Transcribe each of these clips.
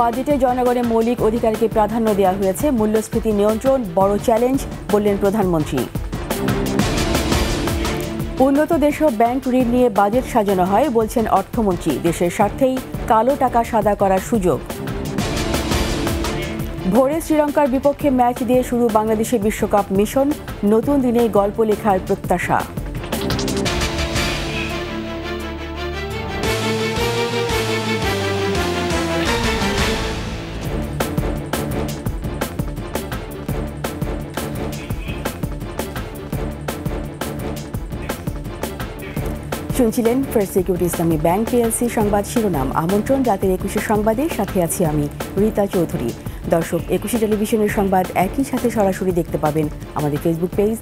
বাজেটে জনগণের মৌলিক অধিকারকে প্রাধান্য দেওয়া হয়েছে, মূল্যস্ফীতি নিয়ন্ত্রণ বড় চ্যালেঞ্জ বললেন প্রধানমন্ত্রী। উন্নত দেশেও ব্যাংক ঋণ নিয়ে বাজেট সাজানো হয় বলছেন অর্থমন্ত্রী, দেশের স্বার্থেই কালো টাকা সাদা করার সুযোগ। ভোরে শ্রীলঙ্কার বিপক্ষে ম্যাচ দিয়ে শুরু বাংলাদেশের বিশ্বকাপ মিশন, নতুন দিনে গল্প লেখার প্রত্যাশা। শুনছিলেন ফার্স্ট সিকিউরিটি ইসলামী ব্যাংক পিএলসি সংবাদ শিরোনাম। আমন্ত্রণ রাতের 21 সংবাদে, সাথে আছি আমি রীতা চৌধুরী। দর্শক, 21 টেলিভিশনের সংবাদ একই সাথে সরাসরি দেখতে পাবেন আমাদের ফেসবুক পেজ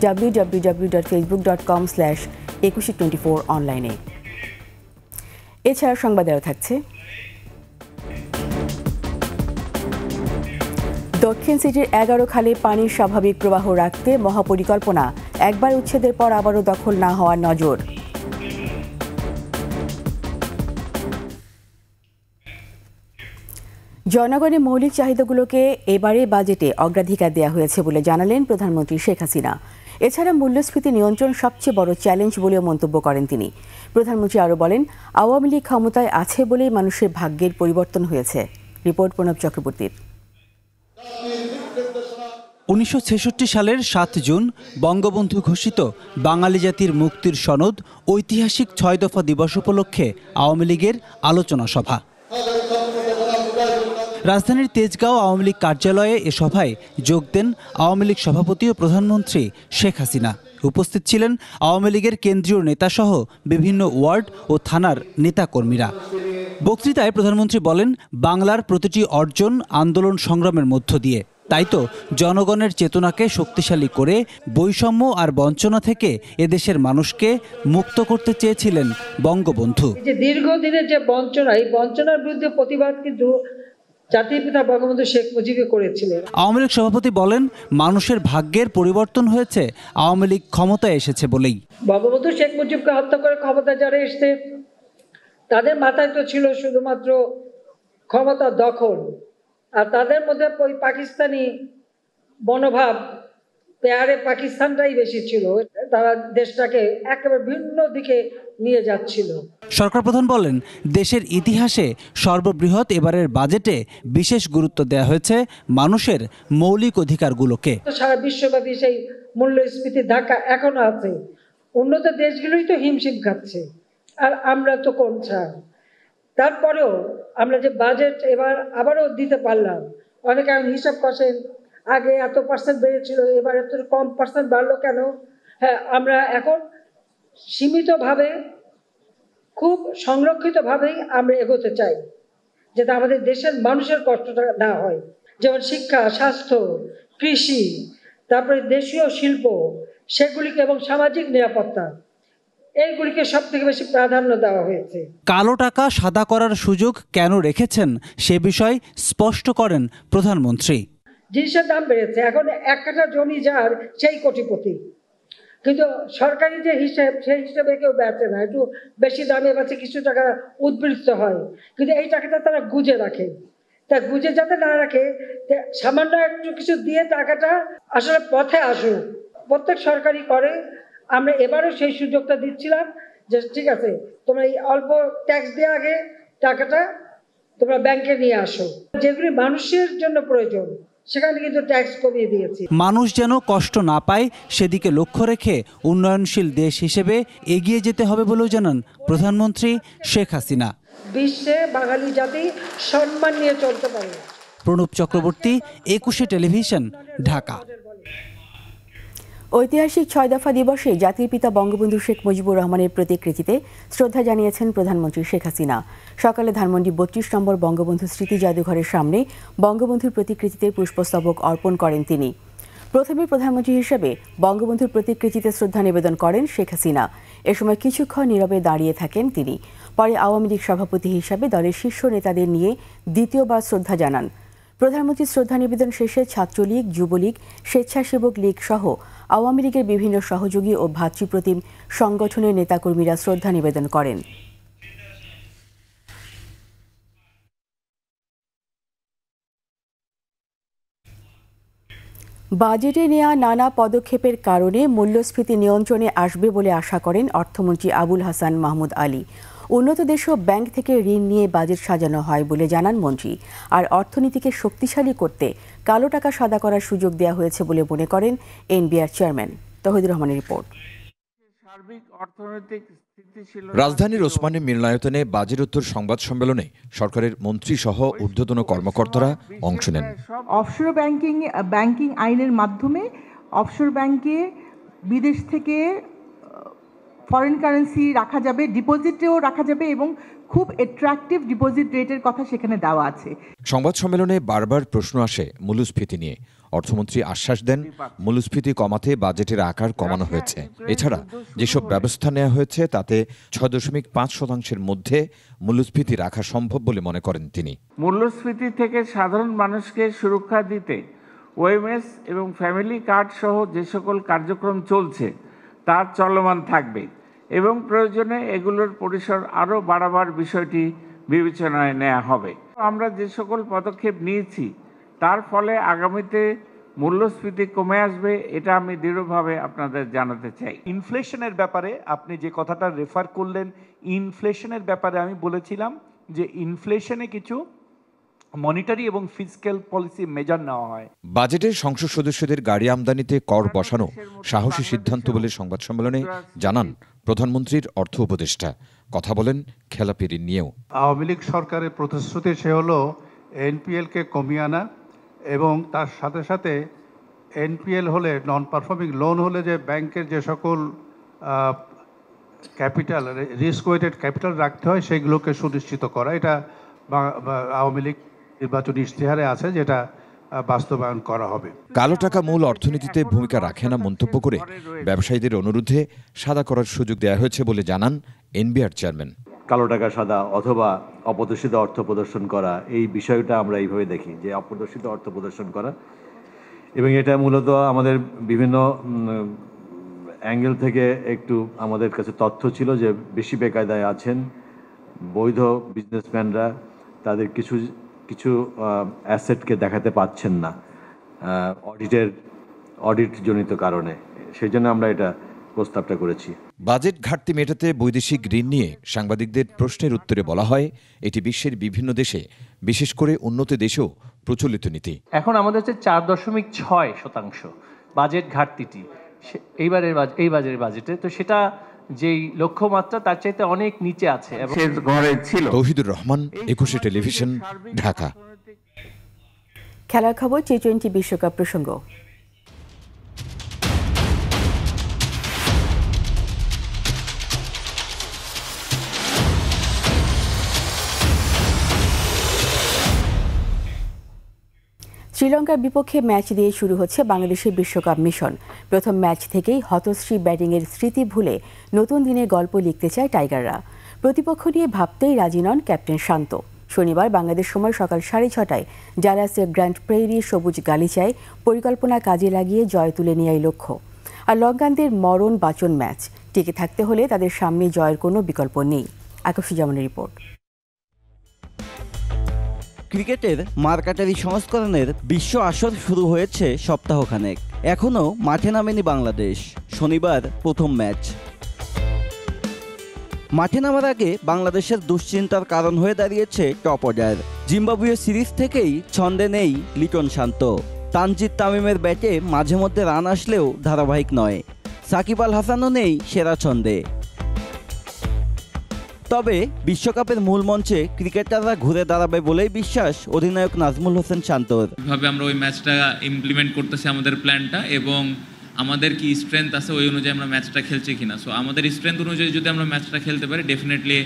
www.facebook.com/2124 অনলাইনে। এছাড়া সংবাদ আরও থাকছে। দক্ষিণ সিটির 11 খালে পানির স্বাভাবিক প্রবাহ রাখতে মহাপরিকল্পনা, একবার উচ্ছেদের পর আবারও দখল না হওয়ার নজর। জনগণের মৌলিক চাহিদাগুলোকে এবারে বাজেটে অগ্রাধিকার দেওয়া হয়েছে বলে জানালেন প্রধানমন্ত্রী শেখ হাসিনা। এছাড়া মূল্যস্ফীতি নিয়ন্ত্রণ সবচেয়ে বড় চ্যালেঞ্জ বলেও মন্তব্য করেন তিনি। প্রধানমন্ত্রী আরও বলেন, আওয়ামী লীগ ক্ষমতায় আছে বলেই মানুষের ভাগ্যের পরিবর্তন হয়েছে। রিপোর্ট প্রণব চক্রবর্তীর। 1966 সালের 7 জুন বঙ্গবন্ধু ঘোষিত বাঙালি জাতির মুক্তির সনদ ঐতিহাসিক 6 দফা দিবস উপলক্ষে আওয়ামী লীগের আলোচনা সভা। রাজধানীর তেজগাঁও আওয়ামী লীগ কার্যালয়ে এ সভায় যোগ দেন আওয়ামী লীগ সভাপতি ও প্রধানমন্ত্রী শেখ হাসিনা। উপস্থিত ছিলেন আওয়ামী লীগের কেন্দ্রীয় নেতাসহ বিভিন্ন ওয়ার্ড ও থানার নেতাকর্মীরা। বক্তৃতায় প্রধানমন্ত্রী বলেন, বাংলার প্রতিটি অর্জন আন্দোলন সংগ্রামের মধ্য দিয়ে, তাই তো জনগণের চেতনাকে শক্তিশালী করে বৈষম্য আর বঞ্চনা থেকে এদেশের মানুষকে মুক্ত করতে চেয়েছিলেন বঙ্গবন্ধু। দীর্ঘদিনের যে বঞ্চনা, এই বঞ্চনার বিরুদ্ধে প্রতিবাদ কিন্তু জাতির পিতা বঙ্গবন্ধু শেখ মুজিব করেছিলেন। আওয়ামী লীগ সভাপতি বলেন, মানুষের ভাগ্যের পরিবর্তন হয়েছে আওয়ামী লীগ ক্ষমতায় এসেছে বলেই। বঙ্গবন্ধু শেখ মুজিবকে হত্যা করে ক্ষমতায় যারা এসেছে, তাদের মাথায় তো ছিল শুধুমাত্র ক্ষমতা দখল, আর তাদের মধ্যে ওই পাকিস্তানি মনোভাব, পেয়ারে পাকিস্তানটাই বেশি ছিল। তারা দেশটাকে একেবারে ভিন্ন দিকে নিয়ে যাচ্ছিল। সরকার প্রধান বলেন, দেশের ইতিহাসে সর্ববৃহৎ এবারের বাজেটে বিশেষ গুরুত্ব দেওয়া হয়েছে মানুষের মৌলিক অধিকারগুলোকে। সারা বিশ্বব্যাপী সেই মূল্যস্ফীতির ধাক্কা এখনো আছে। উন্নত দেশগুলোই তো হিমশিম খাচ্ছে, আর আমরা তো কোনটা। তারপরেও আমরা যে বাজেট এবার আবারও দিতে পারলাম, অনেকে এখন হিসাব করছেন আগে এত পার্সেন্ট বেড়েছিল, এবার এত কম পার্সেন্ট বাড়লো কেন। হ্যাঁ, আমরা এখন সীমিতভাবে, খুব সংরক্ষিতভাবেই আমরা এগোতে চাই, যাতে আমাদের দেশের মানুষের কষ্টটা না হয়। যেমন শিক্ষা, স্বাস্থ্য, কৃষি, তারপরে দেশীয় শিল্প, সেগুলিকে এবং সামাজিক নিরাপত্তা, এইগুলিকে সব থেকে বেশি প্রাধান্য দেওয়া হয়েছে। কালো টাকা সাদা করার সুযোগ কেন রেখেছেন সে বিষয় স্পষ্ট করেন প্রধানমন্ত্রী। জিনিসের দাম বেড়েছে, এখন 1 কাঠা জমি যার সেই কোটিপতি, কিন্তু সরকারি যে হিসেব, সেই হিসেবে কেউ বেচে না, একটু বেশি দামে বেচে, কিছু টাকা উদ্বৃত্ত হয়, কিন্তু এই টাকাটা তারা গুজে রাখে। তা গুজে যাতে না রাখে, সামান্য একটু কিছু দিয়ে টাকাটা আসলে পথে আসুক, প্রত্যেক সরকারি করে। আমরা এবারও সেই সুযোগটা দিচ্ছিলাম যে ঠিক আছে, তোমরা এই অল্প ট্যাক্স দিয়ে আগে টাকাটা তোমরা ব্যাংকে নিয়ে আসো, যেগুলি মানুষের জন্য প্রয়োজন সেখানে কিন্তু ট্যাক্স কমিয়ে দিয়েছি। মানুষ যেন কষ্ট না পায় সেদিকে লক্ষ্য রেখে উন্নয়নশীল দেশ হিসেবে এগিয়ে যেতে হবে বলেও জানান প্রধানমন্ত্রী শেখ হাসিনা। বিশ্বে বাঙালি জাতি সম্মান নিয়ে চলতে পারে। প্রণব চক্রবর্তী, 21 টেলিভিশন, ঢাকা। ঐতিহাসিক 6 দফা দিবসে জাতির পিতা বঙ্গবন্ধু শেখ মুজিবুর রহমানের প্রতিকৃতিতে শ্রদ্ধা জানিয়েছেন প্রধানমন্ত্রী শেখ হাসিনা। সকালে ধানমন্ডি 32 নম্বর বঙ্গবন্ধু স্মৃতি জাদুঘরের সামনে বঙ্গবন্ধুর প্রতিকৃতিতে পুষ্পস্তবক অর্পণ করেন তিনি। প্রথমে প্রধানমন্ত্রী হিসেবে বঙ্গবন্ধুর প্রতিকৃতিতে শ্রদ্ধা নিবেদন করেন শেখ হাসিনা। এ সময় কিছুক্ষণ নীরবে দাঁড়িয়ে থাকেন তিনি। পরে আওয়ামী লীগ সভাপতি হিসাবে দলের শীর্ষ নেতাদের নিয়ে দ্বিতীয়বার শ্রদ্ধা জানান। প্রধানমন্ত্রী শ্রদ্ধা নিবেদন শেষে ছাত্রলীগ, যুবলীগ, স্বেচ্ছাসেবক লীগ সহ আওয়ামী লীগের বিভিন্ন সহযোগী ও ভ্রাতৃপ্রতিম সংগঠনের নেতাকর্মীরা শ্রদ্ধা নিবেদন করেন। বাজেটে নেওয়া নানা পদক্ষেপের কারণে মূল্যস্ফীতি নিয়ন্ত্রণে আসবে বলে আশা করেন অর্থমন্ত্রী আবুল হাসান মাহমুদ আলী। উন্নত দেশীয় ব্যাংক থেকে ঋণ নিয়ে বাজেট সাজানো হয় বলে জানান মন্ত্রী। আর অর্থনীতিকে শক্তিশালী করতে কালো টাকা সাদা করার সুযোগ দেওয়া হয়েছে বলে মনে করেন এনবিআর চেয়ারম্যান। তৌহিদুর রহমানের রিপোর্ট। রাজধানীর ওসমানী মিলনায়তনে বাজেটোত্তর সংবাদ সম্মেলনে সরকারের মন্ত্রী সহ ঊর্ধ্বতন কর্মকর্তারা অংশ নেন। অফশোর ব্যাংকিং আইনের মাধ্যমে অফশোর ব্যাংকে বিদেশ থেকে ফরেন কারেন্সি রাখা যাবে, ডিপোজিটেও রাখা যাবে এবং খুব অ্যাট্রাকটিভ ডিপোজিট রেটের কথা সেখানে দেওয়া আছে। সংবাদ সম্মেলনে বারবার প্রশ্ন আসে মূল্যস্ফীতি নিয়ে। অর্থমন্ত্রী আশ্বাস দেন মূল্যস্ফীতি কমাতে বাজেটের আকার কমানো হয়েছে। এছাড়া যেসব ব্যবস্থা নেওয়া হয়েছে তাতে ৬.৫% মধ্যে মূল্যস্ফীতি রাখা সম্ভব বলে মনে করেন তিনি। মূল্যস্ফীতি থেকে সাধারণ মানুষকে সুরক্ষা দিতে ওএমএস এবং ফ্যামিলি কার্ড সহ যে সকল কার্যক্রম চলছে তার চলমান থাকবে এবং প্রয়োজনে এগুলোর পরিসর আরও বাড়াবার বিষয়টি বিবেচনায় নেওয়া হবে। আমরা যে সকল পদক্ষেপ নিয়েছি তার ফলে আগামীতে মূল্যস্ফীতি কমে আসবে, এটা আমি দৃঢ়ভাবে আপনাদের জানাতে চাই। ইনফ্লেশনের ব্যাপারে আপনি যে কথাটা রেফার করলেন, ইনফ্লেশনের ব্যাপারে আমি বলেছিলাম যে ইনফ্লেশনে কিছু মনিটারি এবং ফিসক্যাল পলিসি মেজার নেওয়া হয়। বাজেটে সংসদ সদস্যদের গাড়ি আমদানিতে কর বসানো সাহসী সিদ্ধান্ত বলে সংবাদ সম্মেলনে জানান প্রধানমন্ত্রীর অর্থ উপদেষ্টা। কথা বলেন খেলাপি ঋণ নিয়েও। আওয়ামী লীগ সরকারের প্রতিশ্রুতি সে হলো এনপিএলকে কমিয়ে আনা এবং তার সাথে সাথে এনপিএল হলে নন পারফর্মিং লোন হলে যে ব্যাংকের যে সকল ক্যাপিটাল রিস্ক ওয়েটেড ক্যাপিটাল রাখতে হয় সেগুলোকে সুনিশ্চিত করা। এটা আওয়ামী লীগ নির্বাচনী ইশতেহারে আছে, যেটা বাস্তবায়ন করা হবে। কালো টাকা মূল অর্থনীতিতে ভূমিকা রাখে না মন্তব্য করে ব্যবসায়ীদের অনুরোধে সাদা করার সুযোগ দেওয়া হয়েছে বলে জানান এনবিআর চেয়ারম্যান। কালো টাকা সাদা অথবা অপ্রদর্শিত অর্থ প্রদর্শন করা, এই বিষয়টা আমরা এইভাবে দেখি যে অপ্রদর্শিত অর্থ প্রদর্শন করা, এবং এটা মূলত আমাদের বিভিন্ন অ্যাঙ্গেল থেকে একটু আমাদের কাছে তথ্য ছিল যে বেশি বেকায়দায় আছেন বৈধ বিজনেসম্যানরা, তাদের কিছু অ্যাসেটকে দেখাতে পাচ্ছেন না অডিট জনিত কারণে, সেই জন্য আমরা এটা প্রস্তাবটা করেছি। বাজেট ঘাটতি মেটাতে বৈদেশিক ঋণ নিয়ে সাংবাদিকদের প্রশ্নের উত্তরে বলা হয়, এটি বিশ্বের বিভিন্ন দেশে বিশেষ করে উন্নত দেশেও প্রচলিত নীতি। এখন আমাদের হচ্ছে 4.6% বাজেট ঘাটতিটি এইবারের বাজেটে, তো সেটা যেই লক্ষ্যমাত্রা তার চাইতে অনেক নিচে আছে। তৌহিদুর রহমান, ২১ টেলিভিশন, ঢাকা। খেলার খবর, টি-20 বিশ্বকাপ প্রসঙ্গ। শ্রীলঙ্কার বিপক্ষে ম্যাচ দিয়ে শুরু হচ্ছে বাংলাদেশের বিশ্বকাপ মিশন। প্রথম ম্যাচ থেকেই হতশ্রী ব্যাটিংয়ের স্মৃতি ভুলে নতুন দিনের গল্প লিখতে চায় টাইগাররা। প্রতিপক্ষ নিয়ে ভাবতেই রাজি নন ক্যাপ্টেন শান্ত। শনিবার বাংলাদেশ সময় সকাল 6:30টায় জালাসের গ্র্যান্ড প্রেইরি সবুজ গালিচায় পরিকল্পনা কাজে লাগিয়ে জয় তুলে নেওয়াই লক্ষ্য। আর লঙ্কানদের মরণ বাঁচন ম্যাচ, টিকে থাকতে হলে তাদের সামনে জয়ের কোনো বিকল্প নেই। আকাশুজ্জামানের রিপোর্ট। ক্রিকেটের মারকাটারি সংস্করণের বিশ্ব আসর শুরু হয়েছে সপ্তাহখানেক, এখনও মাঠে নামেনি বাংলাদেশ। শনিবার প্রথম ম্যাচ। মাঠে নামার আগে বাংলাদেশের দুশ্চিন্তার কারণ হয়ে দাঁড়িয়েছে টপ অর্ডার। জিম্বাবুয়ে সিরিজ থেকেই ছন্দে নেই লিটন শান্ত। তানজিদ তামিমের ব্যাটে মাঝে মধ্যে রান আসলেও ধারাবাহিক নয়। সাকিব আল হাসানও নেই সেরা ছন্দে। তবে বিশ্বকাপের মূল মঞ্চে ক্রিকেটাররা ঘুরে দাঁড়াবে বলেই বিশ্বাস অধিনায়ক নাজমুল হোসেন শান্তর। ভাবে আমরা ওই ম্যাচটা ইমপ্লিমেন্ট করতেছি আমাদের প্ল্যানটা, এবং আমাদের কি স্ট্রেংথ আছে ওই অনুযায়ী আমরা ম্যাচটা খেলছি কিনা। সো আমাদের স্ট্রেংথ অনুযায়ী যদি আমরা ম্যাচটা খেলতে পারি, ডেফিনেটলি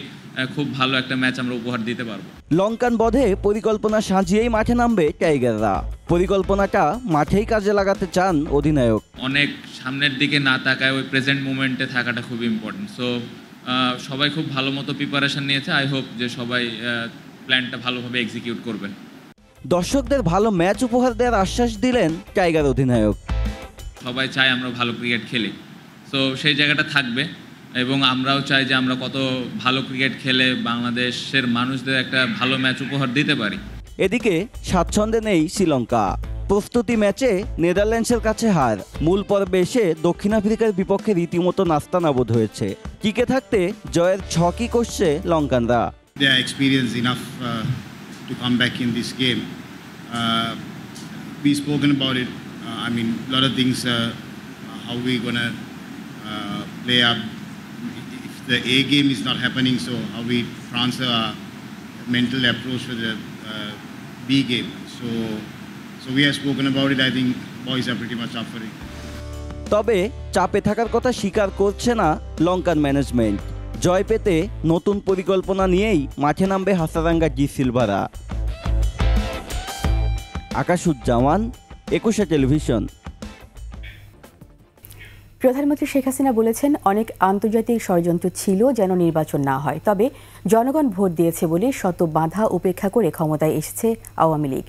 খুব ভালো একটা ম্যাচ আমরা উপহার দিতে পারবো। লঙ্কান বধে পরিকল্পনা সাজিয়েই মাঠে নামবে টাইগাররা। পরিকল্পনাটা মাঠেই কাজে লাগাতে চান অধিনায়ক। অনেক সামনের দিকে না তাকায় ওই প্রেজেন্ট মোমেন্টে থাকাটা খুব ইম্পর্টেন্ট। সো সবাই খুব ভালো মতো প্রিপারেশন নিয়েছে। আই হোপ যে সবাই প্ল্যানটা ভালোভাবে এক্সিকিউট করবে। দর্শকদের ভালো ম্যাচ উপহার দেওয়ার আশ্বাস দিলেন টাইগার অধিনায়ক। সবাই চায় আমরা ভালো ক্রিকেট খেলি, সো সেই জায়গাটা থাকবে, এবং আমরাও চাই যে আমরা কত ভালো ক্রিকেট খেলে বাংলাদেশের মানুষদের একটা ভালো ম্যাচ উপহার দিতে পারি। এদিকে স্বাচ্ছন্দ্যে নেই শ্রীলঙ্কা। প্রস্তুতি ম্যাচে নেদারল্যান্ডসের কাছে হার, মূল পর্বে এসে দক্ষিণ আফ্রিকার বিপক্ষে রীতিমতো নাস্তানাবুদ হয়েছে। টিকে থাকতে জয়ের ছকই করছে লঙ্কানরা। They are experienced enough to come back in this game. We spoken about it. I mean, a lot of things. How we gonna play up if the A game is not happening? So how we transfer our mental approach for the B game. So we have spoken about it. I think boys are pretty much up for it. তবে চাপে থাকার কথা স্বীকার করছে না Lankan management. জয় পেতে নতুন পরিকল্পনা নিয়েই মাঠে নামবে হাসারাঙ্গা ডি সিলভারা। আকাশুজ্জামান, একুশে টেলিভিশন। প্রধানমন্ত্রী শেখ হাসিনা বলেছেন, অনেক আন্তর্জাতিক ষড়যন্ত্র ছিল যেন নির্বাচন না হয়, তবে জনগণ ভোট দিয়েছে বলে শত বাধা উপেক্ষা করে ক্ষমতায় এসেছে আওয়ামী লীগ।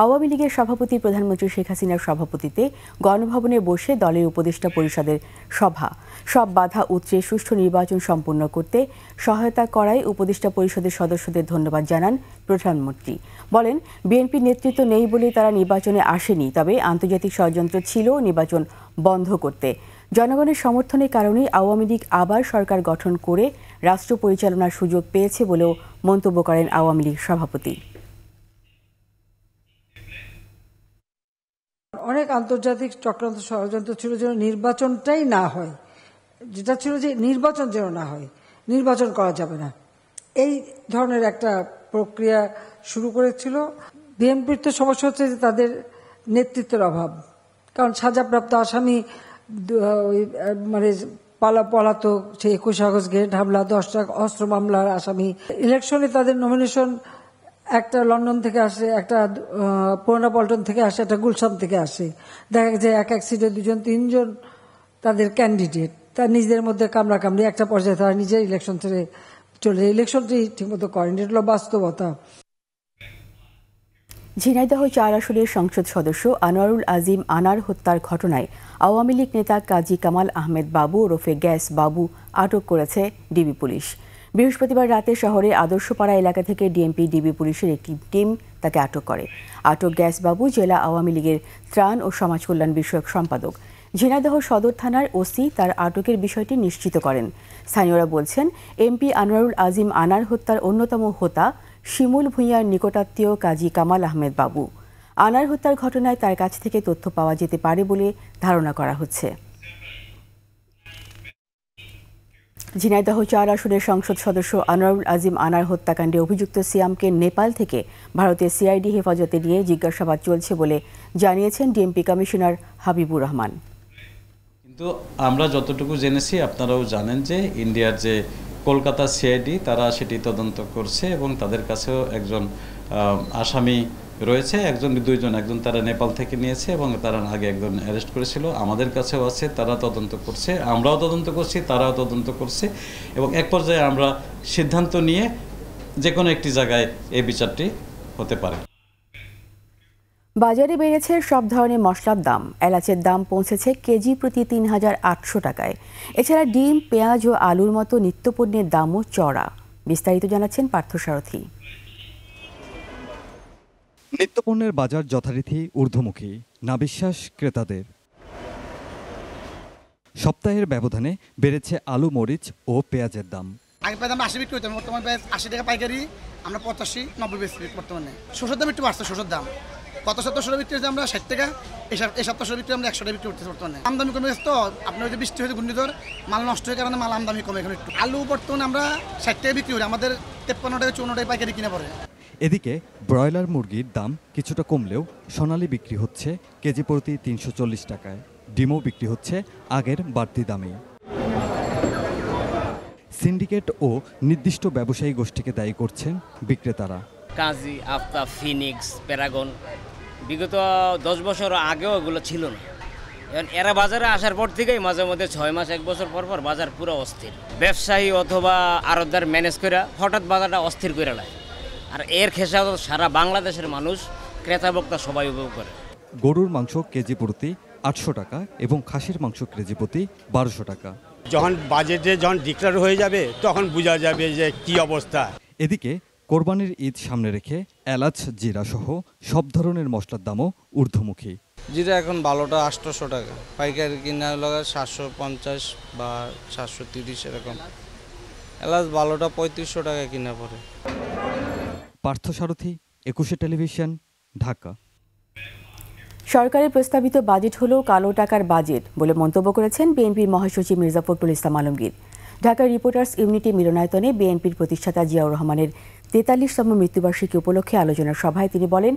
আওয়ামী লীগের সভাপতি প্রধানমন্ত্রী শেখ হাসিনার সভাপতিত্বে গণভবনে বসে দলের উপদেষ্টা পরিষদের সভা। সব বাধা উতরে সুষ্ঠু নির্বাচন সম্পন্ন করতে সহায়তা করায় উপদেষ্টা পরিষদের সদস্যদের ধন্যবাদ জানান প্রধানমন্ত্রী। বলেন, বিএনপির নেতৃত্ব নেই বলে তারা নির্বাচনে আসেনি, তবে আন্তর্জাতিক ষড়যন্ত্র ছিল নির্বাচন বন্ধ করতে। জনগণের সমর্থনের কারণেই আওয়ামী লীগ আবার সরকার গঠন করে রাষ্ট্র পরিচালনার সুযোগ পেয়েছে বলেও মন্তব্য করেন আওয়ামী লীগ সভাপতি। অনেক আন্তর্জাতিক চক্রান্ত ষড়যন্ত্র ছিল যেন নির্বাচনটাই না হয়, যেটা ছিল যে নির্বাচন যেন না হয়, নির্বাচন করা যাবে না, এই ধরনের একটা প্রক্রিয়া শুরু করেছিল। বিএনপির তো সমস্যা হচ্ছে যে তাদের নেতৃত্বের অভাব, কারণ সাজাপ্রাপ্ত আসামি মানে পলাতক, সেই 21 আগস্ট গ্রেনেড হামলা, 10টা অস্ত্র মামলার আসামি। ইলেকশনে তাদের নমিনেশন একটা লন্ডন থেকে আসে, একটা পুরানা পল্টন থেকে আসে, একটা গুলশান থেকে আসে। দেখা গেছে এক সিটে 2-3 তাদের ক্যান্ডিডেট, তার নিজেদের মধ্যে কামড়াকামড়ি, একটা পর্যায়ে তারা নিজের ইলেকশন ছেড়ে চলে, ইলেকশনটি ঠিকমতো করেন। এটা হলো বাস্তবতা। ঝিনাইদহ 4 আসনের সংসদ সদস্য আনোয়ারুল আজিম আনার হত্যার ঘটনায় আওয়ামী লীগ নেতা কাজী কামাল আহমেদ বাবু ওরফে গ্যাস বাবু আটক করেছে ডিবি পুলিশ। বৃহস্পতিবার রাতে শহরে আদর্শপাড়া এলাকা থেকে ডিএমপি ডিবি পুলিশের একটি টিম তাকে আটক করে। আটক গ্যাস বাবু জেলা আওয়ামী লীগের ত্রাণ ও সমাজ কল্যাণ বিষয়ক সম্পাদক। ঝিনাইদহ সদর থানার ওসি তার আটকের বিষয়টি নিশ্চিত করেন। স্থানীয়রা বলছেন, এমপি আনোয়ারুল আজিম আনার হত্যার অন্যতম হোতা শিমুল ভূঁইয়ার নিকটাত্মীয় কাজী কামাল আহমেদ বাবু। আনার হত্যার ঘটনায় তার কাছ থেকে তথ্য পাওয়া যেতে পারে বলে ধারণা করা হচ্ছে। ঝিনাইদহ 4 আসনের সংসদ সদস্য আনোয়ারুল আজিম আনার হত্যাকাণ্ডে অভিযুক্ত সিয়ামকে নেপাল থেকে ভারতের সিআইডি হেফাজতে নিয়ে জিজ্ঞাসাবাদ চলছে বলে জানিয়েছেন ডিএমপি কমিশনার হাবিবুর রহমান। কিন্তু আমরা যতটুকু জেনেছি, আপনারাও জানেন যে ইন্ডিয়ার যে কলকাতা সিআইডি তারা সেটি তদন্ত করছে এবং তাদের কাছেও একজন আসামি রয়েছে, দুইজন, একজন তারা নেপাল থেকে নিয়েছে এবং তারা আগে একজন অ্যারেস্ট করেছিল। আমাদের কাছেও আছে, তারা তদন্ত করছে, আমরাও তদন্ত করছি, তারাও তদন্ত করছে এবং এক পর্যায়ে আমরা সিদ্ধান্ত নিয়ে যে কোনো একটি জায়গায় এই বিচারটি হতে পারে। বাজারে বেড়েছে সব ধরনের মশলার দাম। এলাচের দাম পৌঁছেছে কেজি প্রতি ৩,৮০০ টাকায়। এছাড়া ডিম, পেঁয়াজ ও আলুর মতো নিত্যপণ্যের দামও চড়া। বিস্তারিত জানাচ্ছেন পার্থসারথী। নিত্যপণ্যের বাজার যথারীতি ঊর্ধ্বমুখী, না বিশ্বাস ক্রেতাদের। সপ্তাহের ব্যবধানে বেড়েছে আলু, মরিচ ও পেঁয়াজের দাম। আগে দাম 80 বিক্রি হতো, বর্তমানে 80 টাকা পাইকারি, আমরা 85-90 বেশি বর্তমানে। শস্যের দাম একটু বাড়ছে, শস্যের দাম গত সপ্তাহে বিক্রি হচ্ছে আমরা 60 টাকা, এই সপ্তাহে বিক্রি আমরা 100 টাকা বিক্রি করতেছি বর্তমানে। আমদানি কমে গেছে তো, আপনার ওই যে বৃষ্টি হয়েছে, ঘূর্ণিঝড়, মাল নষ্ট হয়ে কারণে মাল আমদানি কমে এখন একটু। আলু বর্তমানে আমরা 60 টাকা বিক্রি করি, আমাদের 53 টাকা 54 টাকা পাইকারি কিনে পড়ে। এদিকে ব্রয়লার মুরগির দাম কিছুটা কমলেও সোনালী বিক্রি হচ্ছে কেজি প্রতি 340 টাকায়। ডিমও বিক্রি হচ্ছে আগের বাড়তি দামে। সিন্ডিকেট ও নির্দিষ্ট ব্যবসায়ী গোষ্ঠীকে দায়ী করছেন বিক্রেতারা। কাজী, আফতাব, ফিনিক্স, প্যারাগন, বিগত 10 বছর আগেও এগুলো ছিল না। এখন এরা বাজারে আসার পর থেকেই মাঝে মধ্যে 6 মাস 1 বছর পর পর বাজার পুরো অস্থির। ব্যবসায়ী অথবা আড়তদার ম্যানেজ করে হঠাৎ বাজারটা অস্থির করে নেয়, আর এর খেসারত সারা বাংলাদেশের মানুষ, ক্রেতা বক্তা সবাই উপভোগ করে। গরুর মাংস কেজি প্রতি 800 টাকা এবং খাসির মাংস কেজি প্রতি 1200 টাকা। যখন বাজেটে ডিক্লেয়ার হয়ে যাবে তখন বোঝা যাবে যে কি অবস্থা। এদিকে কোরবানির ঈদ সামনে রেখে এলাচ জিরা সহ সব ধরনের মশলার দামও ঊর্ধ্বমুখী। জিরা এখন ভালোটা 800 টাকা, পাইকারি কিনা হলো 750 বা 730 এরকম। এলাচ ভালোটা 3500 টাকা কিনা পড়ে। পার্থসারথী, 21 টেলিভিশন, ঢাকা। সরকারের প্রস্তাবিত বাজেট হলো কালো টাকার বাজেট বলে মন্তব্য করেছেন বিএনপির মহাসচিব মির্জা ফখরুল ইসলাম আলমগীর। ঢাকা রিপোর্টার্স ইউনিটি মিলনায়তনে বিএনপির প্রতিষ্ঠাতা জিয়াউর রহমানের 43তম মৃত্যুবার্ষিকী উপলক্ষে আলোচনা সভায় তিনি বলেন,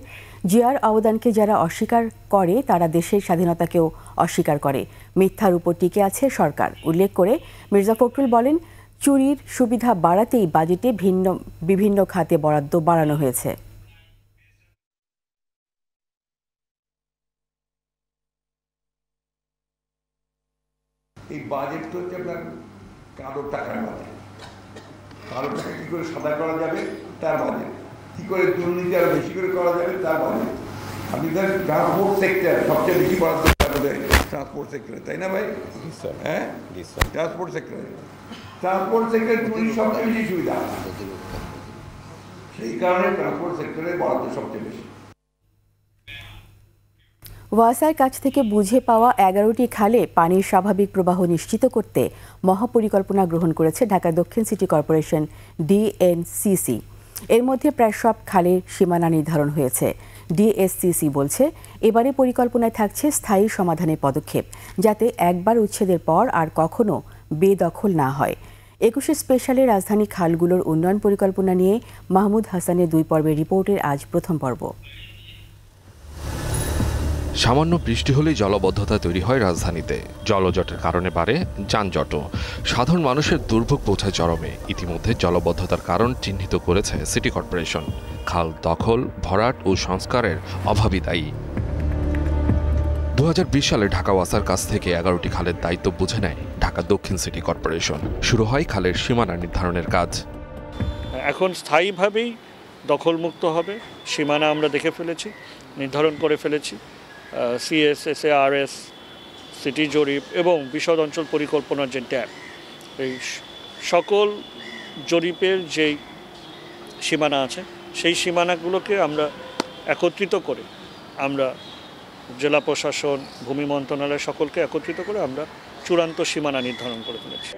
জিয়ার অবদানকে যারা অস্বীকার করে তারা দেশের স্বাধীনতাকেও অস্বীকার করে। মিথ্যার উপর টিকে আছে সরকার। উল্লেখ করে মির্জা ফখরুল বলেন, চুরির সুবিধা বাড়াতেই বাজেটে বিভিন্ন খাতে বরাদ্দ বাড়ানো হয়েছে। এই বাজেট তো হচ্ছে আপনার কালো টাকার বাজেট। কালো টাকা কী করে সাদা করা যাবে তার বাজেট, কী করে দুর্নীতি আরও বেশি করে করা যাবে তার বাজেট। আপনি ধরেন ট্রান্সপোর্ট সেক্টর সবচেয়ে বেশি বরাদ্দ ট্রান্সপোর্ট সেক্টরে, তাই না ভাই? হ্যাঁ, ট্রান্সপোর্ট সেক্টরে চুরির সবচেয়ে বেশি সুবিধা, সেই কারণে ট্রান্সপোর্ট সেক্টরে বরাদ্দ সবচেয়ে বেশি। ওয়াসার কাছ থেকে বুঝে পাওয়া 11টি খালে পানির স্বাভাবিক প্রবাহ নিশ্চিত করতে মহাপরিকল্পনা গ্রহণ করেছে ঢাকা দক্ষিণ সিটি কর্পোরেশন ডিএনসিসি। এর মধ্যে প্রায় সব খালের সীমানা নির্ধারণ হয়েছে। ডিএসসিসি বলছে, এবারে পরিকল্পনায় থাকছে স্থায়ী সমাধানের পদক্ষেপ, যাতে একবার উচ্ছেদের পর আর কখনো বেদখল না হয়। 21 স্পেশালে রাজধানী খালগুলোর উন্নয়ন পরিকল্পনা নিয়ে মাহমুদ হাসানের 2 পর্বের রিপোর্টের আজ প্রথম পর্ব। সামান্য বৃষ্টি হলেই জলাবদ্ধতা তৈরি হয় রাজধানীতে। জলজটের কারণে বাড়ে যানজটও। সাধারণ মানুষের দুর্ভোগ পৌঁছায় চরমে। ইতিমধ্যে জলাবদ্ধতার কারণ চিহ্নিত করেছে সিটি কর্পোরেশন। খাল দখল, ভরাট ও সংস্কারের অভাবই দায়ী। 2020 সালে ঢাকা ওয়াসার কাছ থেকে 11টি খালের দায়িত্ব বুঝে নেয় ঢাকা দক্ষিণ সিটি কর্পোরেশন। শুরু হয় খালের সীমানা নির্ধারণের কাজ। এখন স্থায়ীভাবেই দখলমুক্ত হবে। সীমানা আমরা দেখে ফেলেছি, নির্ধারণ করে ফেলেছি। CSSARS, সিটি জরিপ এবং বিশদ অঞ্চল পরিকল্পনার যে ট্যাব, এই সকল জরিপের যেই সীমানা আছে সেই সীমানাগুলোকে আমরা একত্রিত করে আমরা জেলা প্রশাসন, ভূমি মন্ত্রণালয় সকলকে একত্রিত করে আমরা চূড়ান্ত সীমানা নির্ধারণ করে ফেলেছি।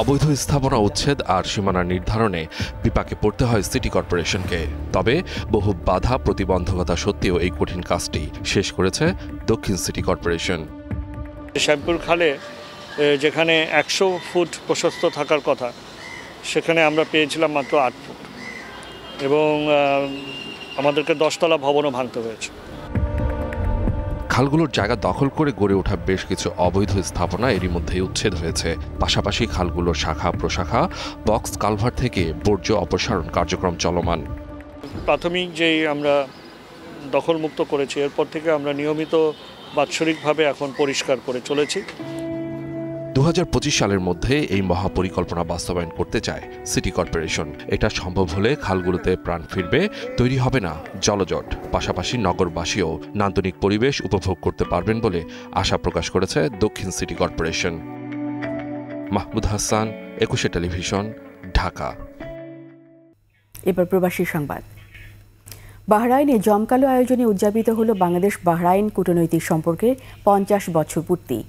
অবৈধ স্থাপনা উচ্ছেদ আর সীমানা নির্ধারণে বিপাকে পড়তে হয় সিটি কর্পোরেশনকে। তবে বহু বাধা প্রতিবন্ধকতা সত্ত্বেও এই কঠিন কাজটি শেষ করেছে দক্ষিণ সিটি কর্পোরেশন। শ্যামপুর খালে যেখানে 100 ফুট প্রশস্ত থাকার কথা, সেখানে আমরা পেয়েছিলাম মাত্র 8 ফুট, এবং আমাদেরকে 10 তলা ভবনও ভাঙতে হয়েছে। খালগুলোর জায়গা দখল করে গড়ে ওঠা বেশ কিছু অবৈধ স্থাপনা এরই মধ্যে উচ্ছেদ হয়েছে। পাশাপাশি খালগুলোর শাখা প্রশাখা, বক্স কালভার্ট থেকে বর্জ্য অপসারণ কার্যক্রম চলমান। প্রাথমিক যেই আমরা দখলমুক্ত করেছি, এরপর থেকে আমরা নিয়মিত বাৎসরিকভাবে এখন পরিষ্কার করে চলেছি। 2025 সালের মধ্যে এই মহাপরিকল্পনা বাস্তবায়ন করতে চায় সিটি কর্পোরেশন। এটা সম্ভব হলে খালগুলোতে প্রাণ ফিরবে, তৈরি হবে না জলজট। পাশাপাশি নগরবাসীও নান্দনিক পরিবেশ উপভোগ করতে পারবেন বলে আশা প্রকাশ করেছে দক্ষিণ city corporation. Mahmud Hasan, 21 television, Dhaka. এবার প্রবাসী সংবাদ। বাহরাইনে জমকালো আয়োজনে উদযাপিত হল বাংলাদেশ বাহরাইন কূটনৈতিক সম্পর্কের 50 বছর পূর্তি।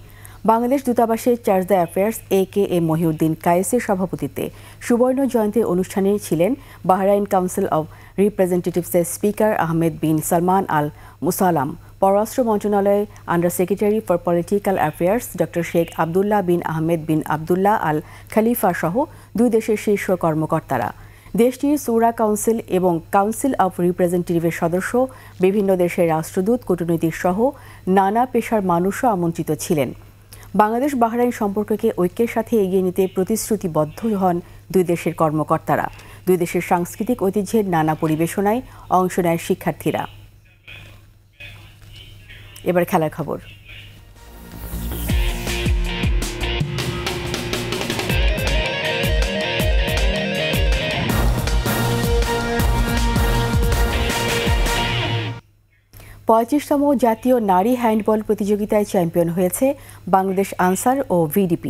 বাংলাদেশ দূতাবাসের charge d' affaires AKM Mohiuddin কায়েসের সভাপতিত্বে সুবর্ণ জয়ন্তীর অনুষ্ঠানে ছিলেন বাহরাইন কাউন্সিল অব রিপ্রেজেন্টেটিভসের speaker Ahmed bin Salman Al Musallam, পররাষ্ট্র মন্ত্রণালয়ের under secretary for political affairs doctor Sheikh Abdullah bin Ahmed bin Abdullah Al Khalifa সহ 2 দেশের শীর্ষ কর্মকর্তারা। দেশটির সুরা কাউন্সিল এবং কাউন্সিল অব রিপ্রেজেন্টেটিভের সদস্য, বিভিন্ন দেশের রাষ্ট্রদূত, কূটনৈতিক সহ নানা পেশার মানুষও আমন্ত্রিত ছিলেন। বাংলাদেশ বাহরাইন সম্পর্ককে ঐক্যের সাথে এগিয়ে নিতে প্রতিশ্রুতিবদ্ধ হন 2 দেশের কর্মকর্তারা। 2 দেশের সাংস্কৃতিক ঐতিহ্যের নানা পরিবেশনায় অংশ নেয় শিক্ষার্থীরা। এবার খেলার খবর। পঁয়ত্রিশতম জাতীয় নারী হ্যান্ডবল প্রতিযোগিতায় চ্যাম্পিয়ন হয়েছে বাংলাদেশ আনসার ও VDP।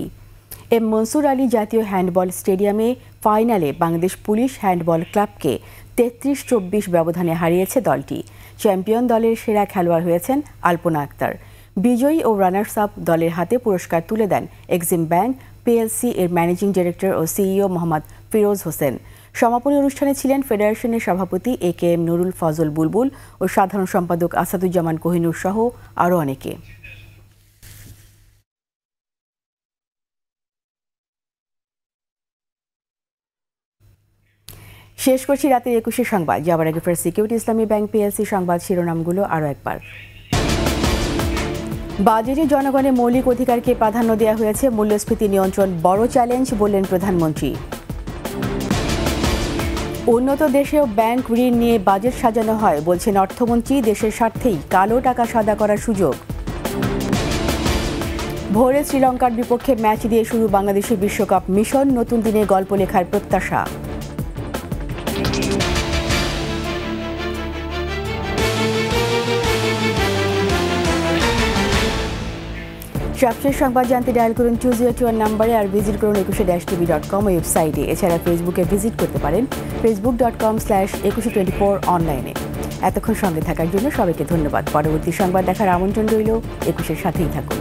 এম মনসুর আলী জাতীয় হ্যান্ডবল স্টেডিয়ামে ফাইনালে বাংলাদেশ পুলিশ হ্যান্ডবল ক্লাবকে 33-24 ব্যবধানে হারিয়েছে দলটি। চ্যাম্পিয়ন দলের সেরা খেলোয়াড় হয়েছেন আলপনা আক্তার। বিজয়ী ও রানার্স আপ দলের হাতে পুরস্কার তুলে দেন এক্সিম ব্যাংক পিএলসি এর ম্যানেজিং ডিরেক্টর ও সিইও মোহাম্মদ ফিরোজ হোসেন। সমাপনী অনুষ্ঠানে ছিলেন ফেডারেশনের সভাপতি AKM নুরুল ফজল বুলবুল ও সাধারণ সম্পাদক আসাদুজ্জামান কোহিনুর সহ আরও অনেকে। শেষ করছি রাতের 21 সংবাদ। যাবার আগে ফার্স্ট সিকিউরিটি ইসলামী ব্যাংক পিএলসি সংবাদ শিরোনামগুলো আরও একবার। বাজেটে জনগণের মৌলিক অধিকারকে প্রাধান্য দেওয়া হয়েছে, মূল্যস্ফীতি নিয়ন্ত্রণ বড় চ্যালেঞ্জ বললেন প্রধানমন্ত্রী। উন্নত দেশেও ব্যাংক ঋণ নিয়ে বাজেট সাজানো হয় বলছেন অর্থমন্ত্রী, দেশের স্বার্থেই কালো টাকা সাদা করার সুযোগ। ভোরে শ্রীলঙ্কার বিপক্ষে ম্যাচ দিয়ে শুরু বাংলাদেশের বিশ্বকাপ মিশন, নতুন দিনে গল্প লেখার প্রত্যাশা। সবশেষ সংবাদ জানতে ডায়াল করুন 2021 নম্বরে আর ভিজিট করুন 21-tv.com ওয়েবসাইটে। এছাড়া ফেসবুকে ভিজিট করতে পারেন facebook.com/2124 অনলাইনে। এতক্ষণ সঙ্গে থাকার জন্য সবাইকে ধন্যবাদ। পরবর্তী সংবাদ দেখার আমন্ত্রণ রইল। 21-এর সাথেই থাকুন।